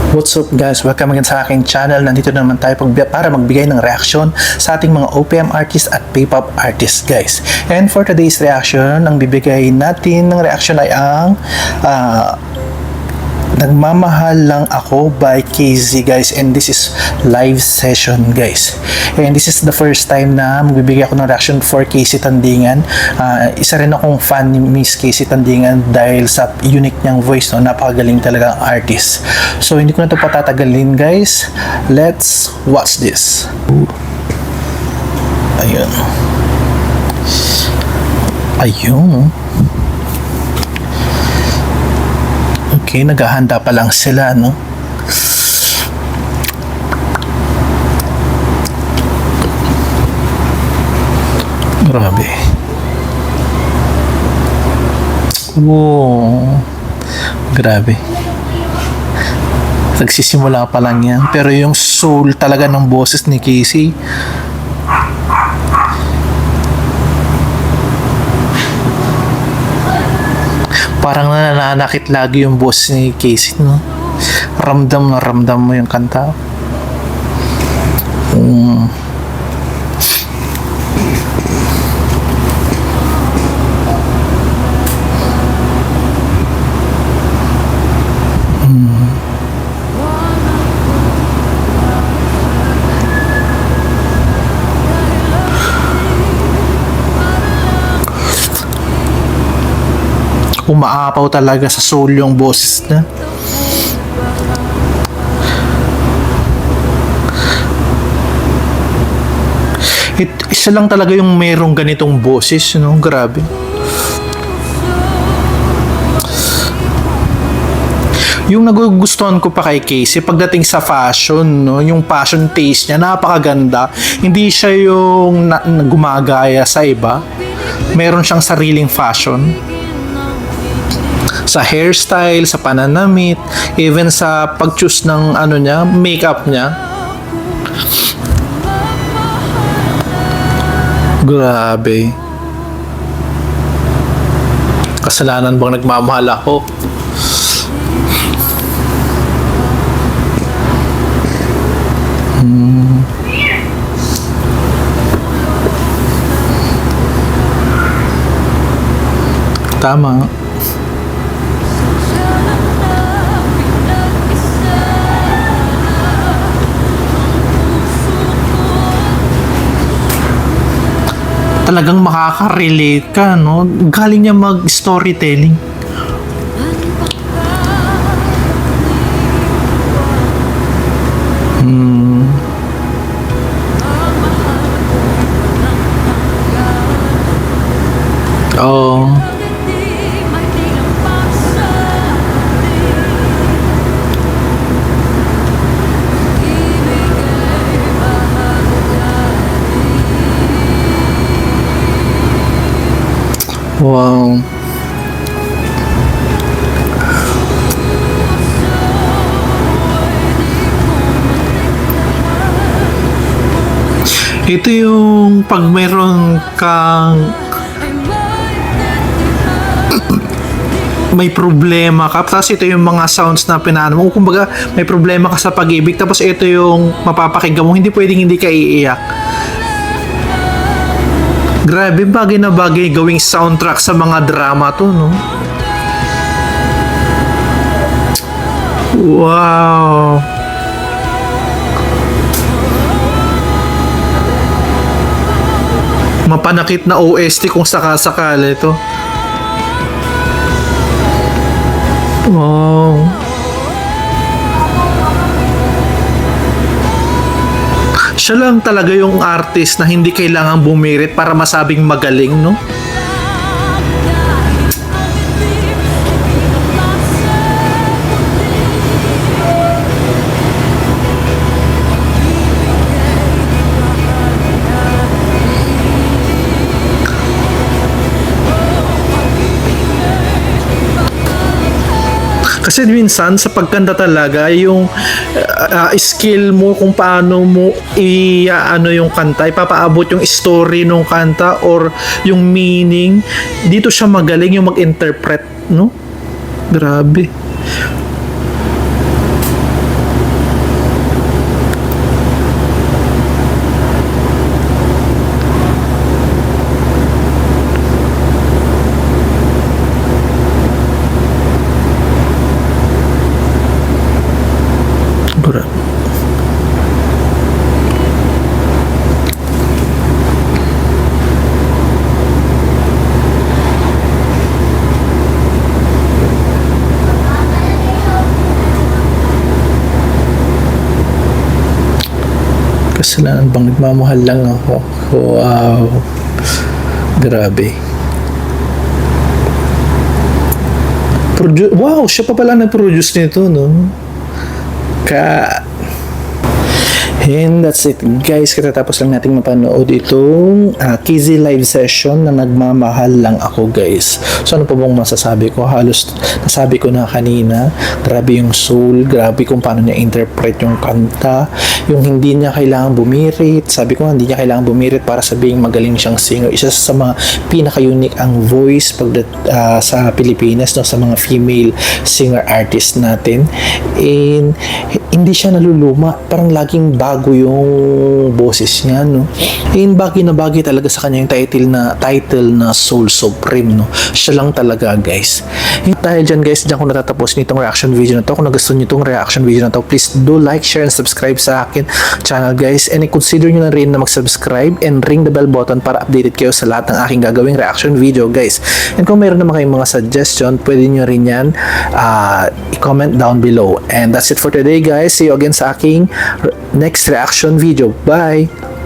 What's up guys? Welcome again sa aking channel. Nandito na naman tayo para magbigay ng reaction sa ating mga OPM artists at P-pop artists guys. And for today's reaction, ang bibigay natin ng reaction ay ang Nagmamahal Lang Ako by KZ guys, and this is live session guys, and this is the first time na magbibigay ako ng reaction for KZ Tandingan. Isa rin akong fan ni Miss KZ Tandingan dahil sa unique niyang voice, no? Napakagaling talaga ang artist. So hindi ko na ito patatagalin guys, let's watch this. Ayun. Okay, naghahanda pa lang sila, no? Grabe. Wow. Grabe. Nagsisimula pa lang yan. Pero yung soul talaga ng boses ni Casey, parang nananakit lagi yung boss ni Casey, no? Ramdam na ramdam mo yung kanta. Umaapaw talaga sa soul yung boses niya. Isa lang talaga yung merong ganitong boses, no? Grabe. Yung nagugustuhan ko pa kay Casey pagdating sa fashion, no? Yung fashion taste niya, napakaganda. Hindi siya yung gumagaya sa iba. Meron siyang sariling fashion. Sa hairstyle, sa pananamit, even sa pag-choose ng niya, makeup niya. Grabe. Kasalanan bang nagmamahal ako? Tama. Talagang makaka-relate ka, no? Galing niya mag-storytelling. Oh. Wow. Ito yung pag meron kang may problema ka, tapos ito yung mga sounds na pinaano mo. Kumbaga, may problema ka sa pag-ibig, tapos ito yung mapapakinggan mo, hindi pwedeng hindi ka iiyak. Grabe, bagay na bagay gawing soundtrack sa mga drama to, no? Wow. Mapanakit na OST kung sakasakali ito. Wow. Siya lang talaga yung artist na hindi kailangang bumirit para masabing magaling, no? Kasi minsan sa pagkanta talaga yung skill mo kung paano mo ano yung kanta, ipapaabot yung story ng kanta or yung meaning, dito siya magaling yung mag-interpret, no? Grabe. Kasalanan bang nagmamahal lang ako? Wow. Grabe. Wow, siya pa pala nag-produce nito, no? And that's it guys, katatapos lang nating mapanood itong KZ live session na nagmamahal lang ako guys. So ano pa bang masasabi ko? Halos nasabi ko na kanina, grabe yung soul, grabe kung paano niya interpret yung kanta, yung hindi niya kailangan bumirit. Sabi ko hindi niya kailangan bumirit para sabihing magaling siyang singer. Isa sa mga pinaka-unique ang voice sa Pilipinas, no, sa mga female singer artist natin. And hindi siya naluluma, parang laging bago yung boses niya, no. And bagay na bagay talaga sa kanya yung title na Soul Supreme, no. Siya lang talaga guys. Dahil dyan guys, dyan ko natatapos nitong reaction video na to. Kung nagustuhan nyo itong reaction video na to, please do like, share, and subscribe sa akin channel guys. And consider nyo na rin na mag-subscribe and ring the bell button para updated kayo sa lahat ng aking gagawing reaction video guys. And kung meron naman kayong mga suggestion, pwede nyo rin yan i-comment down below. And that's it for today guys. See you again sa aking next reaction video. Bye!